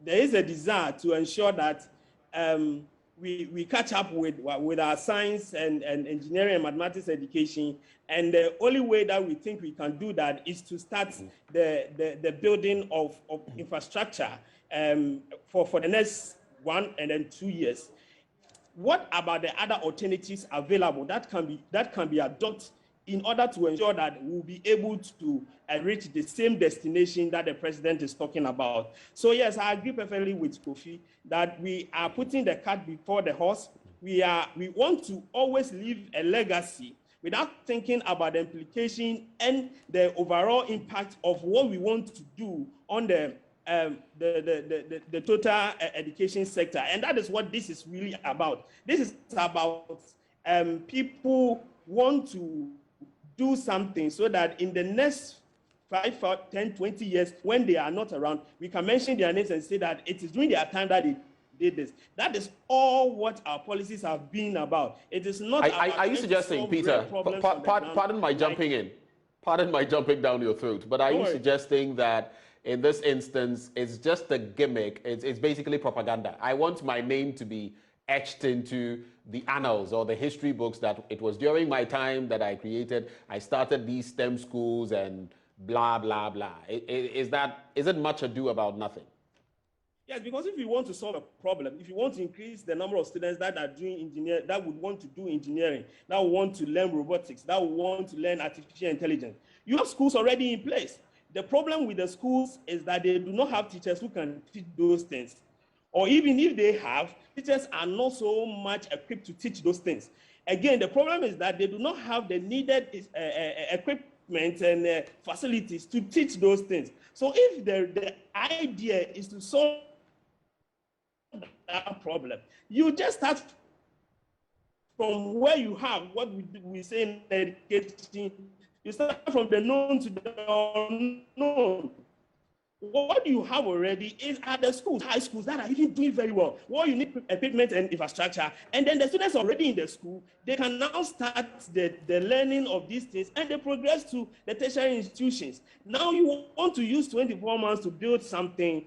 there is a desire to ensure that we catch up with our science and engineering and mathematics education. And the only way that we think we can do that is to start the building of infrastructure for the next 1 and then 2 years. What about the other alternatives available that can be adopted in order to ensure that we'll be able to reach the same destination that the president is talking about? So yes, I agree perfectly with Kofi that we are putting the cart before the horse. We want to always leave a legacy without thinking about the implication and the overall impact of what we want to do on the total education sector. And that is what this is really about. This is about people want to do something so that in the next 5, 10, 20 years, when they are not around, we can mention their names and say that it is during their time that they did this. That is all what our policies have been about. It is not. Are you suggesting, Peter? Pardon my jumping in. Pardon my jumping down your throat. But are you suggesting that in this instance, it's just a gimmick? It's basically propaganda. I want my name to be etched into the annals or the history books that it was during my time that I started these STEM schools and blah, blah, blah. Is it much ado about nothing? Yes, because if you want to solve a problem, if you want to increase the number of students that are doing engineering, that would want to do engineering, that would want to learn robotics, that would want to learn artificial intelligence, you have schools already in place. The problem with the schools is that they do not have teachers who can teach those things. Or even if they have, teachers are not so much equipped to teach those things. Again, the problem is that they do not have the needed equipment and facilities to teach those things. So if the idea is to solve that problem, you just start from where you have what we say in education. You start from the known to the unknown. What you have already is at the schools, high schools that are even doing very well. What you need equipment and infrastructure, and then the students already in the school, they can now start the learning of these things, and they progress to the tertiary institutions. Now you want to use 24 months to build something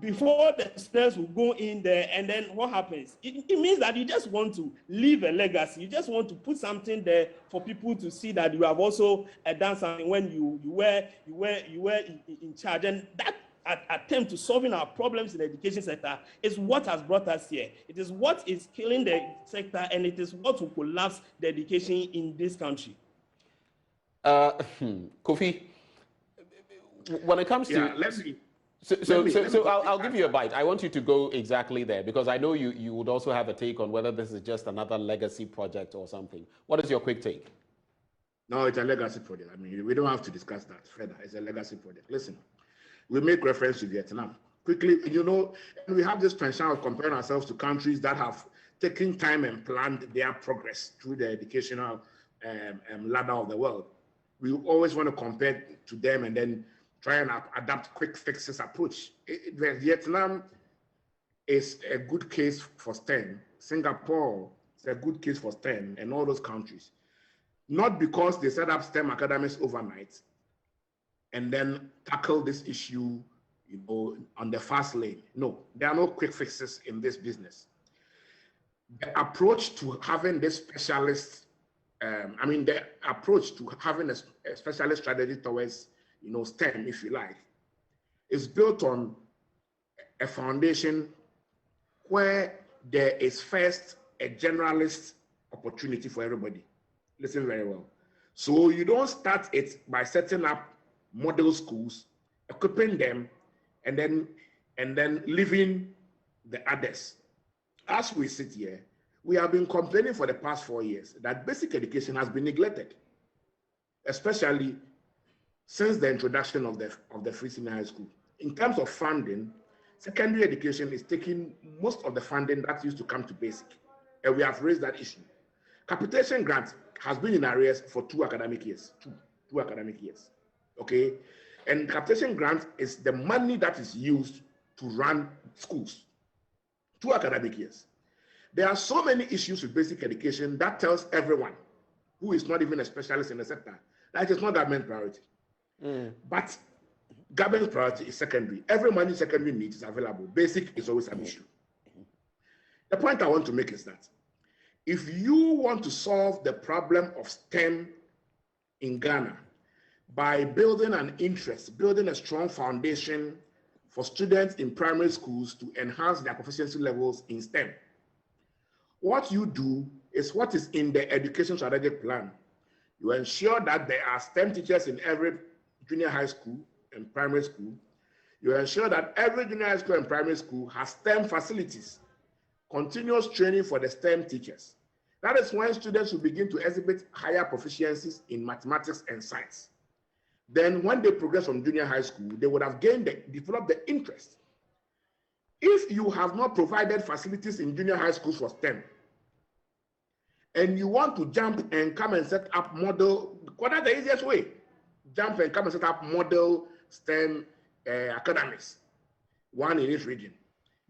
before the students will go in there, and then what happens? It means that you just want to leave a legacy. You just want to put something there for people to see that you have also done something when you were in charge. And that attempt to solving our problems in the education sector is what has brought us here. It is what is killing the sector, and it is what will collapse the education in this country. Kofi, when it comes to... So I'll give you a bite. I want you to go exactly there because I know you would also have a take on whether this is just another legacy project or something. What is your quick take? No, it's a legacy project. I mean, we don't have to discuss that further. It's a legacy project. Listen, we make reference to Vietnam. Quickly, you know, we have this tension of comparing ourselves to countries that have taken time and planned their progress through the educational ladder of the world. We always want to compare to them and then try and adapt quick fixes approach. Vietnam is a good case for STEM. Singapore is a good case for STEM, and all those countries. Not because they set up STEM academies overnight and then tackle this issue, you know, on the fast lane. No, there are no quick fixes in this business. The approach to having this specialist, the approach to having a specialist strategy towards, you know, STEM, if you like, is built on a foundation where there is first a generalist opportunity for everybody. Listen very well. So you don't start it by setting up model schools, equipping them, and then leaving the others. As we sit here, we have been complaining for the past 4 years that basic education has been neglected, especially since the introduction of the free senior high school. In terms of funding, secondary education is taking most of the funding that used to come to basic, and we have raised that issue. Capitation grant has been in arrears for 2 academic years, two academic years, okay? And capitation grant is the money that is used to run schools, 2 academic years. There are so many issues with basic education that tells everyone who is not even a specialist in the sector that it is not government priority. But Government priority is secondary. Every money secondary needs is available. Basic is always an issue. The point I want to make is that if you want to solve the problem of STEM in Ghana by building an interest, building a strong foundation for students in primary schools to enhance their proficiency levels in STEM, what you do is what is in the education strategic plan. You ensure that there are STEM teachers in every junior high school and primary school. You ensure that every junior high school and primary school has STEM facilities, continuous training for the STEM teachers. That is when students will begin to exhibit higher proficiencies in mathematics and science. Then when they progress from junior high school, they would have developed the interest. If you have not provided facilities in junior high schools for STEM, and you want to jump and come and set up model, what is the easiest way? Jump and come and set up model STEM academies, one in each region.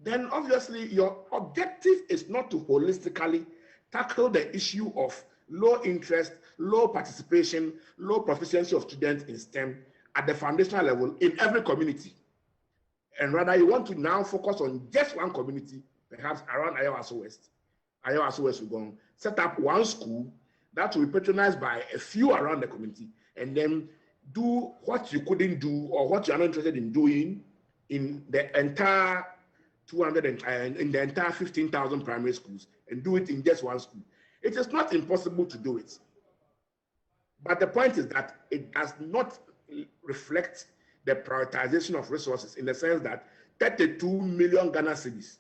Then obviously your objective is not to holistically tackle the issue of low interest, low participation, low proficiency of students in STEM at the foundational level in every community. And rather you want to now focus on just one community, perhaps around Ayawaso West. Ayawaso West will go set up one school that will be patronized by a few around the community, and then do what you couldn't do or what you're not interested in doing in the entire 15,000 primary schools, and do it in just one school. It is not impossible to do it. But the point is that it does not reflect the prioritization of resources in the sense that 32 million Ghana cedis.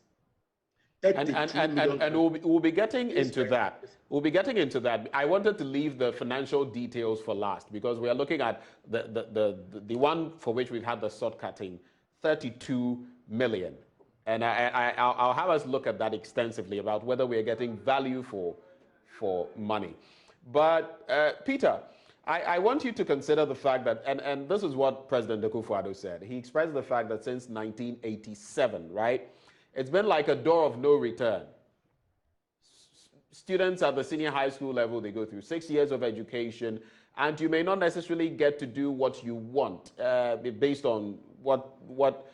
And we'll be getting into that. We'll be getting into that. I wanted to leave the financial details for last because we are looking at the one for which we've had the sod-cutting, 32 million. And I'll have us look at that extensively about whether we are getting value for money. But Peter, I want you to consider the fact that, and this is what President Akufo-Addo said. He expressed the fact that since 1987, right, it's been like a door of no return. Students at the senior high school level, they go through 6 years of education, and you may not necessarily get to do what you want based on what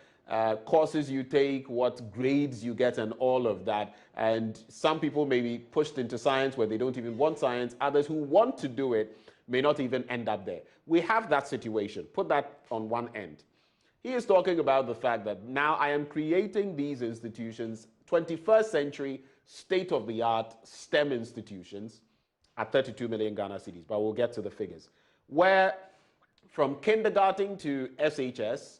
courses you take, what grades you get, and all of that. And some people may be pushed into science where they don't even want science. Others who want to do it may not even end up there. We have that situation. Put that on one end. He is talking about the fact that now I am creating these institutions, 21st century, state-of-the-art STEM institutions at 32 million Ghana cedis, but we'll get to the figures, where from kindergarten to SHS,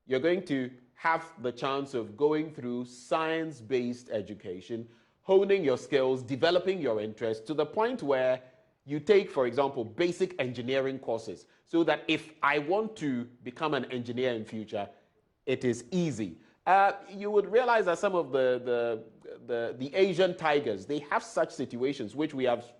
you're going to have the chance of going through science-based education, honing your skills, developing your interests to the point where you take, for example, basic engineering courses, so that if I want to become an engineer in future, it is easy. You would realize that some of the Asian tigers, they have such situations which we have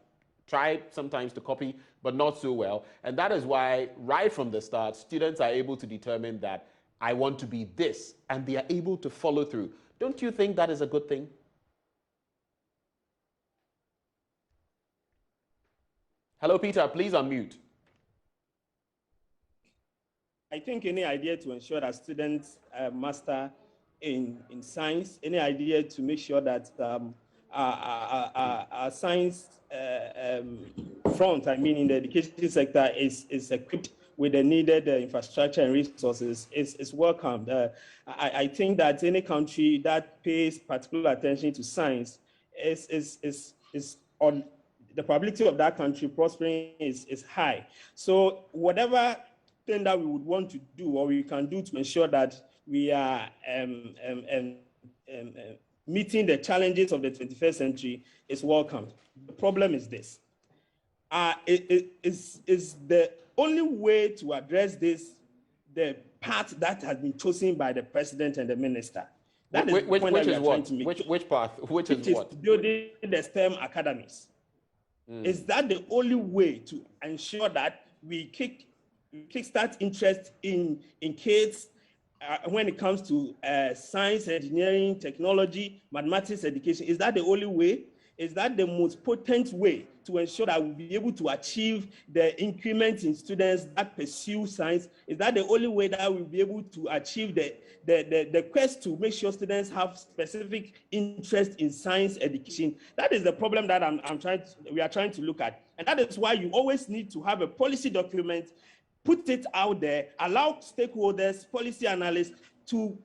tried sometimes to copy, but not so well. And that is why right from the start, students are able to determine that I want to be this, and they are able to follow through. Don't you think that is a good thing? Hello, Peter, please unmute. I think any idea to ensure that students master in science, any idea to make sure that our science front, I mean in the education sector, is equipped with the needed infrastructure and resources is welcomed. I think that any country that pays particular attention to science is on the probability of that country prospering is high. So whatever thing that we would want to do or we can do to ensure that we are meeting the challenges of the 21st century is welcomed. The problem is this. Is the only way to address this the path that has been chosen by the president and the minister? That is which is what? Which path? Which is what? Building the STEM academies. Is that the only way to ensure that we kickstart interest in kids when it comes to science, engineering, technology, mathematics education? Is that the only way? is that the most potent way to ensure that we'll be able to achieve the increment in students that pursue science? Is that the only way that we'll be able to achieve the quest to make sure students have specific interest in science education? That is the problem that we are trying to look at. And that is why you always need to have a policy document, put it out there, allow stakeholders, policy analysts to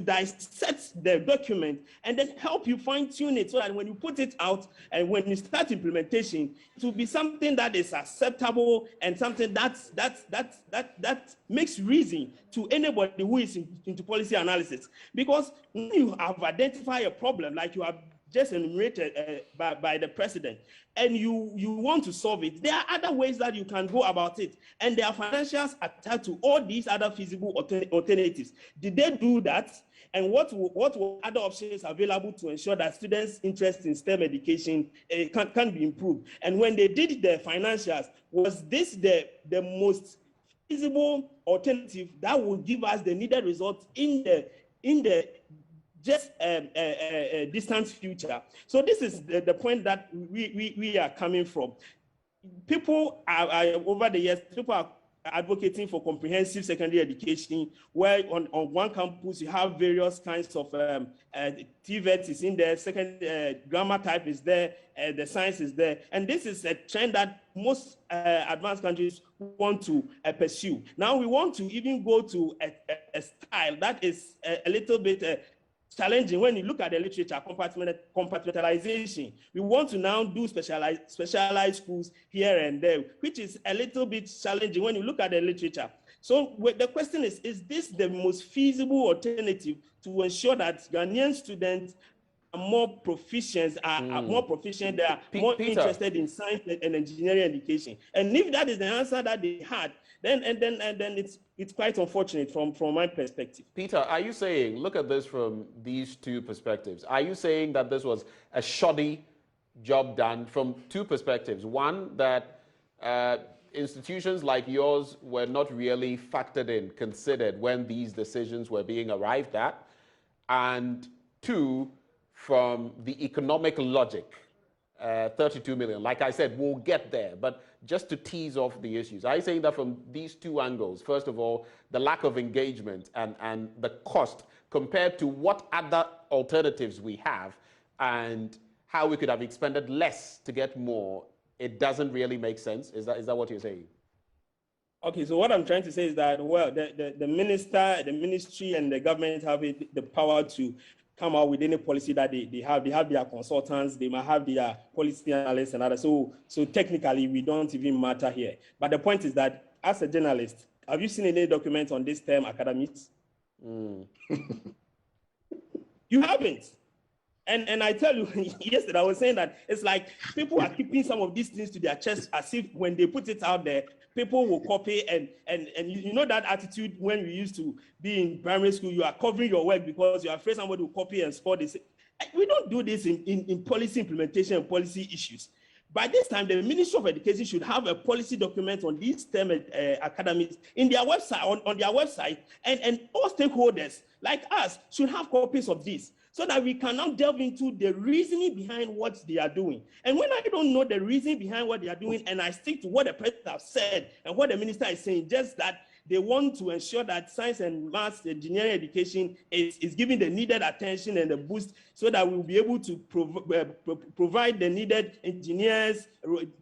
dissect the document and then help you fine-tune it so that when you put it out and when you start implementation, it will be something that is acceptable and something that makes reason to anybody who is into policy analysis. Because when you have identified a problem, like you have just enumerated by the president, and you want to solve it, there are other ways that you can go about it. And there are financials attached to all these other feasible alternatives. Did they do that? And what were other options available to ensure that students' interest in STEM education can be improved? And when they did the financials, was this the most feasible alternative that will give us the needed results in the just a distant future? So this is the point that we are coming from. People are over the years, people are advocating for comprehensive secondary education, where on one campus you have various kinds of TVET is in there, second grammar type is there, the science is there. And this is a trend that most advanced countries want to pursue. Now we want to even go to a style that is a little bit challenging. When you look at the literature, compartmentalization, we want to now do specialized schools here and there, which is a little bit challenging when you look at the literature. So the question is this the most feasible alternative to ensure that Ghanaian students are more proficient, they are more interested in science and engineering education? And if that is the answer that they had, then it's quite unfortunate from my perspective. Peter, are you saying, look at this from these two perspectives, are you saying that this was a shoddy job done from two perspectives? One, that institutions like yours were not really factored in, considered when these decisions were being arrived at, and two, from the economic logic, 32 million. Like I said, we'll get there, but just to tease off the issues, are you saying that from these two angles, first of all, the lack of engagement and the cost compared to what other alternatives we have and how we could have expended less to get more, it doesn't really make sense? Is that what you're saying? Okay, so what I'm trying to say is that, well, the minister, the ministry, and the government have the power to come out with any policy that they have. They have their consultants, they might have their policy analysts and others. So technically, we don't even matter here. But the point is that, as a journalist, have you seen any documents on this STEM academies? You haven't. And I tell you, yesterday I was saying that it's like people are keeping some of these things to their chest as if when they put it out there, people will copy, and you know that attitude when we used to be in primary school, you are covering your work because you're afraid somebody will copy and score this. We don't do this in policy implementation and policy issues. By this time, the Ministry of Education should have a policy document on these STEM academies in their website, on their website, and all stakeholders like us should have copies of this, so that we can now delve into the reasoning behind what they are doing. And when I don't know the reasoning behind what they are doing, and I stick to what the president has said and what the minister is saying, just that they want to ensure that science and maths engineering education is given the needed attention and the boost, so that we'll be able to provide the needed engineers,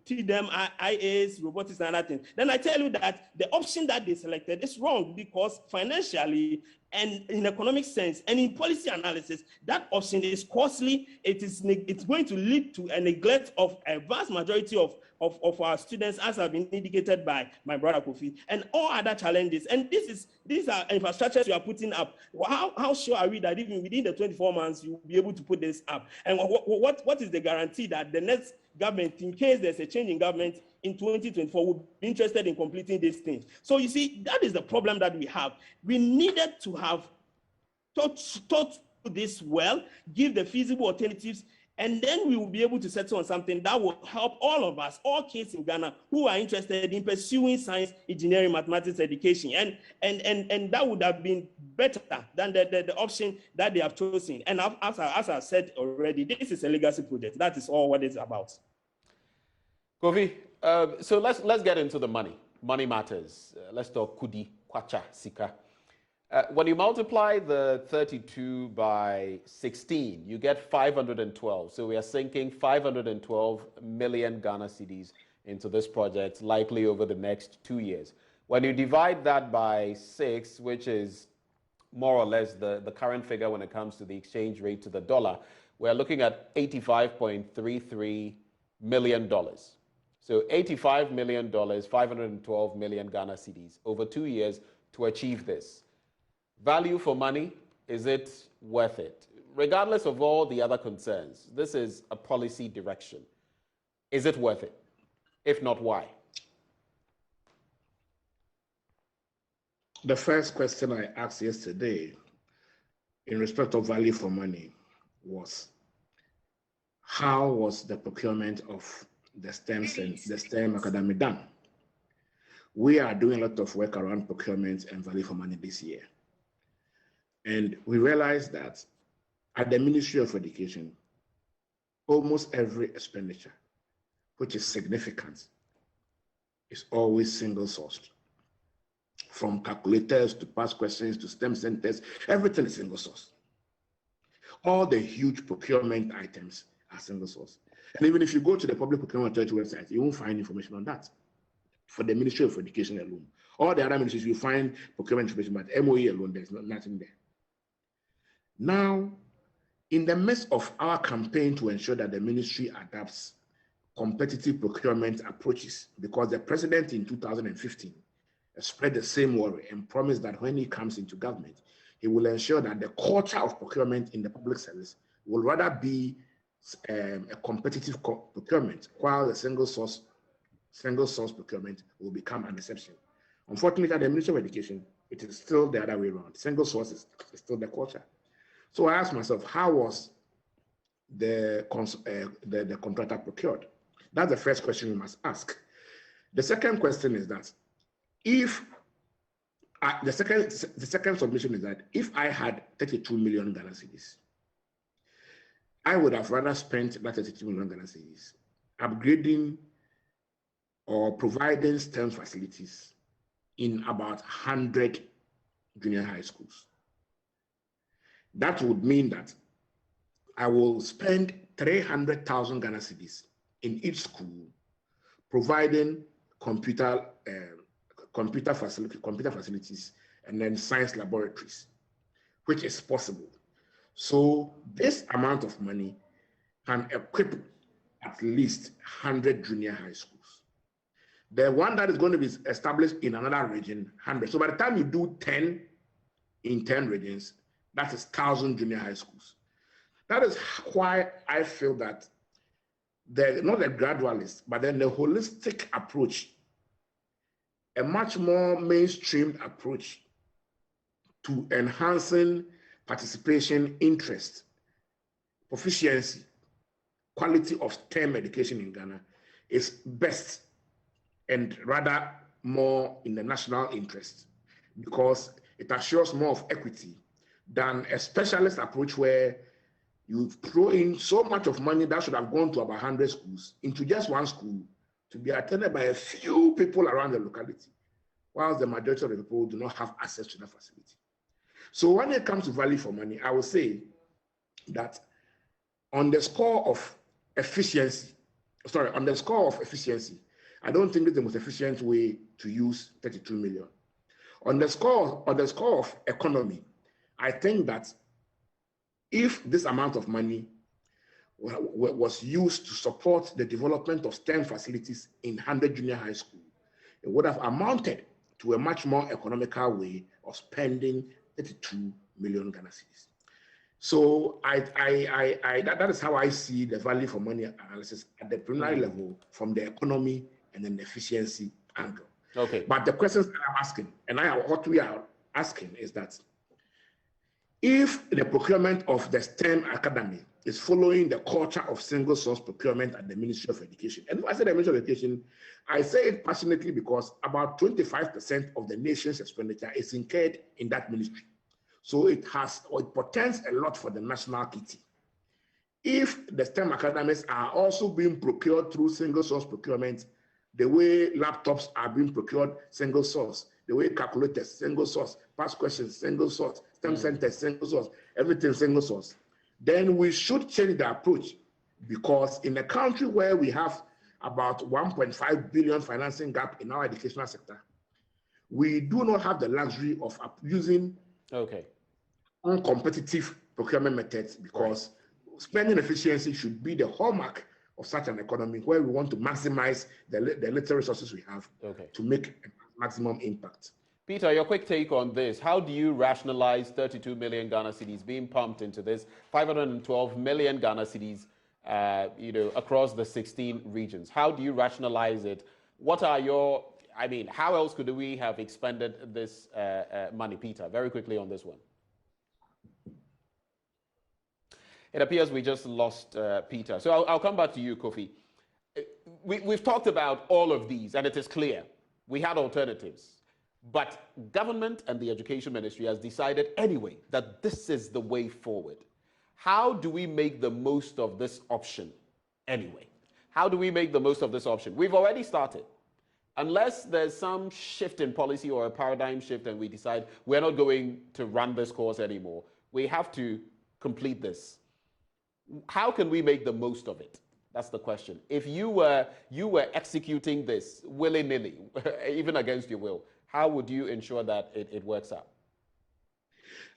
teach them IAs, robotics, and other things. Then I tell you that the option that they selected is wrong, because financially and in economic sense and in policy analysis, that option is costly. It's going to lead to a neglect of a vast majority of our students, as have been indicated by my brother Kofi, and all other challenges. And these are infrastructures you are putting up. How sure are we that even within the 24 months you'll be able to put this up? And what is the guarantee that the next government, in case there's a change in government in 2024, will be interested in completing these things? So you see, that is the problem that we have. We needed to have thought this well, give the feasible alternatives, And then we will be able to settle on something that will help all of us, all kids in Ghana who are interested in pursuing science, engineering, mathematics education. And that would have been better than the option that they have chosen. And as I said already, this is a legacy project. That is all what it's about. Kofi, so let's get into the money. Money matters. Let's talk kudi, kwacha, sika. When you multiply the 32 by 16, you get 512. So we are sinking 512 million Ghana cedis into this project, likely over the next 2 years. When you divide that by 6, which is more or less the current figure when it comes to the exchange rate to the dollar, we're looking at $85.33 million. So $85 million, 512 million Ghana cedis over 2 years to achieve this. Value for money, is it worth it? Regardless of all the other concerns, this is a policy direction. Is it worth it? If not, why? The first question I asked yesterday in respect of value for money was, how was the procurement of the STEM Academy done? We are doing a lot of work around procurement and value for money this year. And we realized that at the Ministry of Education, almost every expenditure, which is significant, is always single sourced. From calculators to past questions to STEM centers, everything is single source. All the huge procurement items are single source. And even if you go to the Public Procurement Authority website, you won't find information on that for the Ministry of Education alone. All the other ministries, you find procurement information, but MOE alone, there's nothing there. Now, in the midst of our campaign to ensure that the ministry adapts competitive procurement approaches, because the president in 2015 spread the same worry and promised that when he comes into government, he will ensure that the culture of procurement in the public service will rather be a competitive procurement, while the single source procurement will become an exception. Unfortunately, at the Ministry of Education, it is still the other way around. Single source is still the culture. So I asked myself, how was the contractor procured? That's the first question we must ask. The second question is that the second submission is that if I had 32 million Ghana cedis, I would have rather spent that 32 million Ghana cedis upgrading or providing STEM facilities in about 100 junior high schools. That would mean that I will spend 300,000 Ghana cedis in each school, providing computer facilities and then science laboratories, which is possible. So this amount of money can equip at least 100 junior high schools. The one that is going to be established in another region, 100. So by the time you do 10 in 10 regions, that is 1,000 junior high schools. That is why I feel that not a gradualist, but then the holistic approach, a much more mainstreamed approach to enhancing participation, interest, proficiency, quality of STEM education in Ghana is best and rather more in the national interest, because it assures more of equity than a specialist approach where you throw in so much of money that should have gone to about 100 schools into just one school to be attended by a few people around the locality, whilst the majority of the people do not have access to that facility. So when it comes to value for money, I would say that on the score of efficiency, I don't think it's the most efficient way to use 32 million. On the score of economy, I think that if this amount of money was used to support the development of STEM facilities in 100 junior high school, it would have amounted to a much more economical way of spending 32 million Ghana cedis. So that is how I see the value for money analysis at the preliminary level from the economy and then the efficiency angle. Okay. But the questions that I'm asking, and what we are asking is that If the procurement of the STEM Academy is following the culture of single source procurement at the Ministry of Education, and when I say the Ministry of Education, I say it passionately because about 25% of the nation's expenditure is incurred in that ministry. So it portends a lot for the national kitty. If the STEM academies are also being procured through single source procurement, the way laptops are being procured single source, the way calculators single source, past questions single source, STEM centers single source, everything single source, then we should change the approach, because in a country where we have about 1.5 billion financing gap in our educational sector, we do not have the luxury of using uncompetitive procurement methods, because spending efficiency should be the hallmark of such an economy where we want to maximize the little resources we have to make maximum impact. Peter, your quick take on this. How do you rationalize 32 million Ghana cedis being pumped into this 512 million Ghana cedis, across the 16 regions? How do you rationalize it? What are your, how else could we have expended this money? Peter, very quickly on this one. It appears we just lost Peter. So I'll come back to you, Kofi. We've talked about all of these, and it is clear. We had alternatives. But government and the Education Ministry has decided anyway that this is the way forward. How do we make the most of this option anyway? How do we make the most of this option? We've already started. Unless there's some shift in policy or a paradigm shift and we decide we're not going to run this course anymore, we have to complete this. How can we make the most of it? That's the question. If you were executing this willy-nilly, even against your will, how would you ensure that it works out?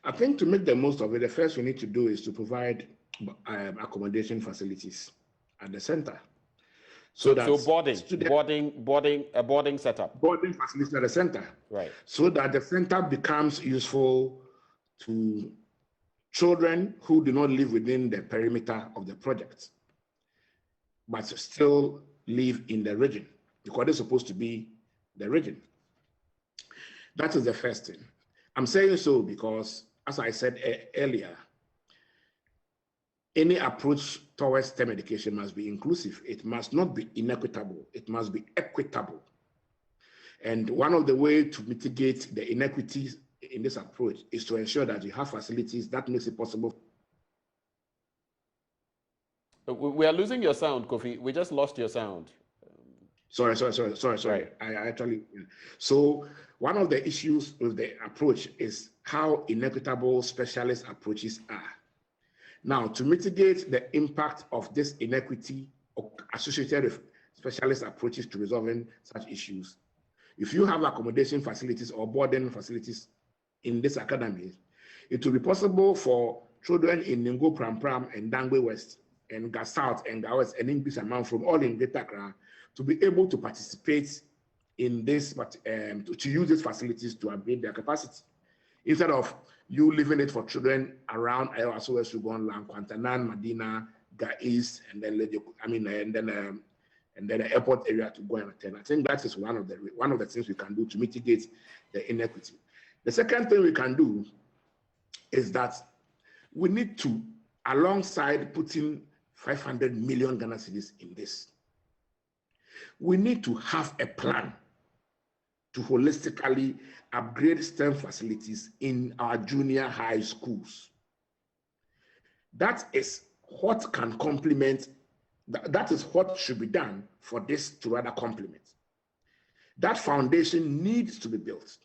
I think to make the most of it, the first we need to do is to provide accommodation facilities at the center. So boarding setup. Boarding facilities at the center. Right. So that the center becomes useful to children who do not live within the perimeter of the project, but still live in the region, because they're supposed to be the region. That is the first thing. I'm saying so because, as I said earlier, any approach towards STEM education must be inclusive. It must not be inequitable. It must be equitable. And one of the ways to mitigate the inequities in this approach is to ensure that you have facilities that makes it possible. We are losing your sound, Kofi. We just lost your sound. Sorry. Right. So one of the issues with the approach is how inequitable specialist approaches are. Now, to mitigate the impact of this inequity associated with specialist approaches to resolving such issues, if you have accommodation facilities or boarding facilities in this academy, it will be possible for children in Ningo Pram Pram and Dankwa West and Ga South and Ga West and English amount from all in Greater Accra to be able to participate in this, to use these facilities to upgrade their capacity, instead of you leaving it for children around Ayawaso, Sugon, Kwantanan, Medina, Ga East, and then and then the airport area to go and attend. I think that is one of the things we can do to mitigate the inequity. The second thing we can do is that we need to, alongside putting 500 million Ghana cedis in this, we need to have a plan to holistically upgrade STEM facilities in our junior high schools. That is what can complement, that is what should be done for this to rather complement. That foundation needs to be built.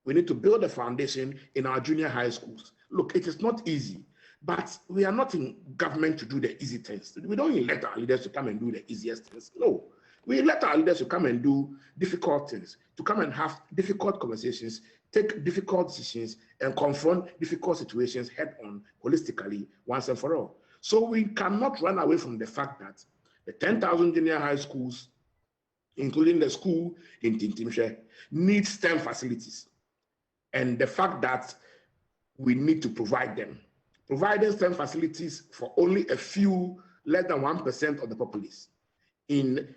We need to build a foundation in our junior high schools. Look, it is not easy, but we are not in government to do the easy things. We don't elect our leaders to come and do the easiest things. No. We elect our leaders to come and do difficult things, to come and have difficult conversations, take difficult decisions, and confront difficult situations head on, holistically, once and for all. So we cannot run away from the fact that the 10,000 junior high schools, including the school in Tintimshe, need STEM facilities. And the fact that we need to provide them. Providing STEM facilities for only a few, less than 1% of the populace in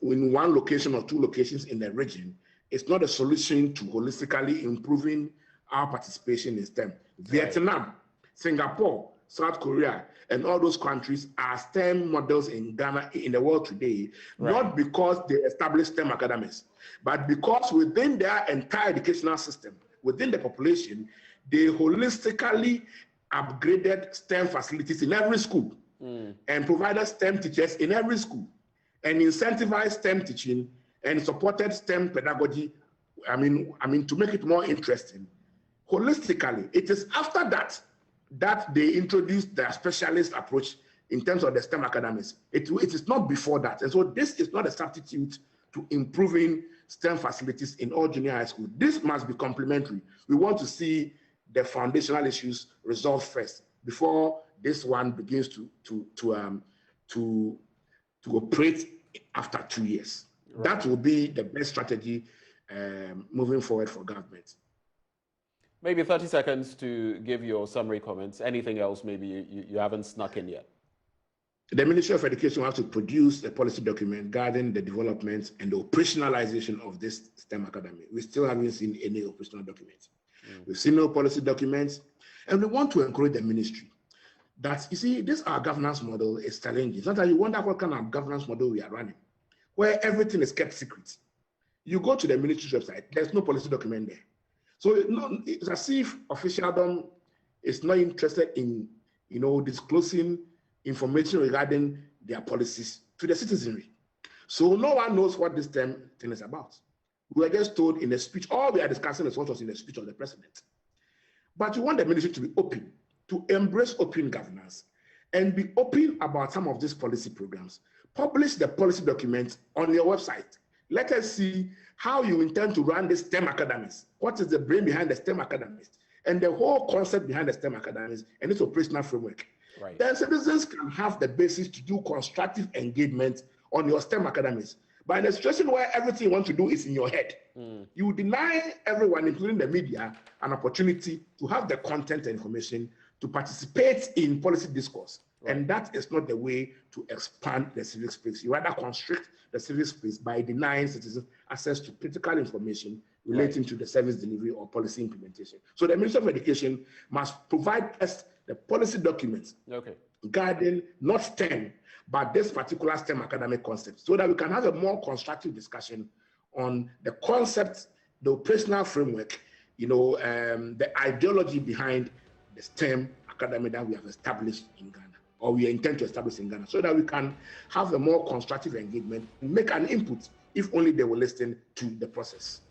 one location or two locations in the region is not a solution to holistically improving our participation in STEM. Vietnam, Singapore, South Korea, and all those countries are STEM models in Ghana, in the world today, not because they established STEM academies, but because within their entire educational system, within the population, they holistically upgraded STEM facilities in every school and provided STEM teachers in every school and incentivized STEM teaching and supported STEM pedagogy, I mean, to make it more interesting. Holistically, it is after that that they introduced the specialist approach in terms of the STEM academies. It is not before that. And so this is not a substitute to improving STEM facilities in all junior high schools. This must be complementary. We want to see the foundational issues resolved first before this one begins to operate after 2 years. Right. That will be the best strategy moving forward for government. Maybe 30 seconds to give your summary comments. Anything else maybe you haven't snuck in yet? The Ministry of Education will have to produce a policy document guiding the development and the operationalization of this STEM academy. We still haven't seen any operational documents. We've seen no policy documents, and we want to encourage the ministry that, you see, this our governance model is challenging. Sometimes you wonder what kind of governance model we are running, where everything is kept secret. You go to the ministry's website, there's no policy document there. So it's as if officialdom is not interested in, disclosing information regarding their policies to the citizenry. So no one knows what this thing is about. We were just told in a speech, all we are discussing is what was in the speech of the president. But we want the ministry to be open, to embrace open governance, and be open about some of these policy programs. Publish the policy documents on your website. Let us see how you intend to run the STEM academies. What is the brain behind the STEM academies? And the whole concept behind the STEM academies and its operational framework. Right. Then citizens can have the basis to do constructive engagement on your STEM academies. But in a situation where everything you want to do is in your head, you deny everyone, including the media, an opportunity to have the content and information to participate in policy discourse. Right. And that is not the way to expand the civic space. You rather constrict the civic space by denying citizens access to critical information relating to the service delivery or policy implementation. So the Ministry of Education must provide us the policy documents guiding not STEM, but this particular STEM academic concept, so that we can have a more constructive discussion on the concept, the operational framework, the ideology behind the STEM academy that we have established in Ghana, or we intend to establish in Ghana, so that we can have a more constructive engagement and make an input if only they will listen to the process.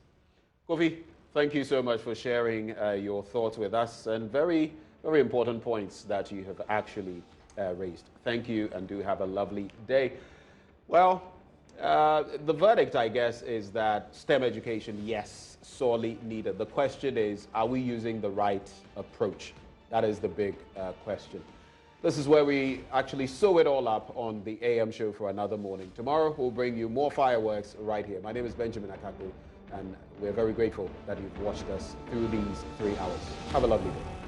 Kofi, thank you so much for sharing your thoughts with us, and very, very important points that you have actually raised. Thank you, and do have a lovely day. Well, the verdict, I guess, is that STEM education, yes, sorely needed. The question is, are we using the right approach? That is the big question. This is where we actually sew it all up on the AM show for another morning. Tomorrow, we'll bring you more fireworks right here. My name is Benjamin Akaku, and we're very grateful that you've watched us through these 3 hours. Have a lovely day.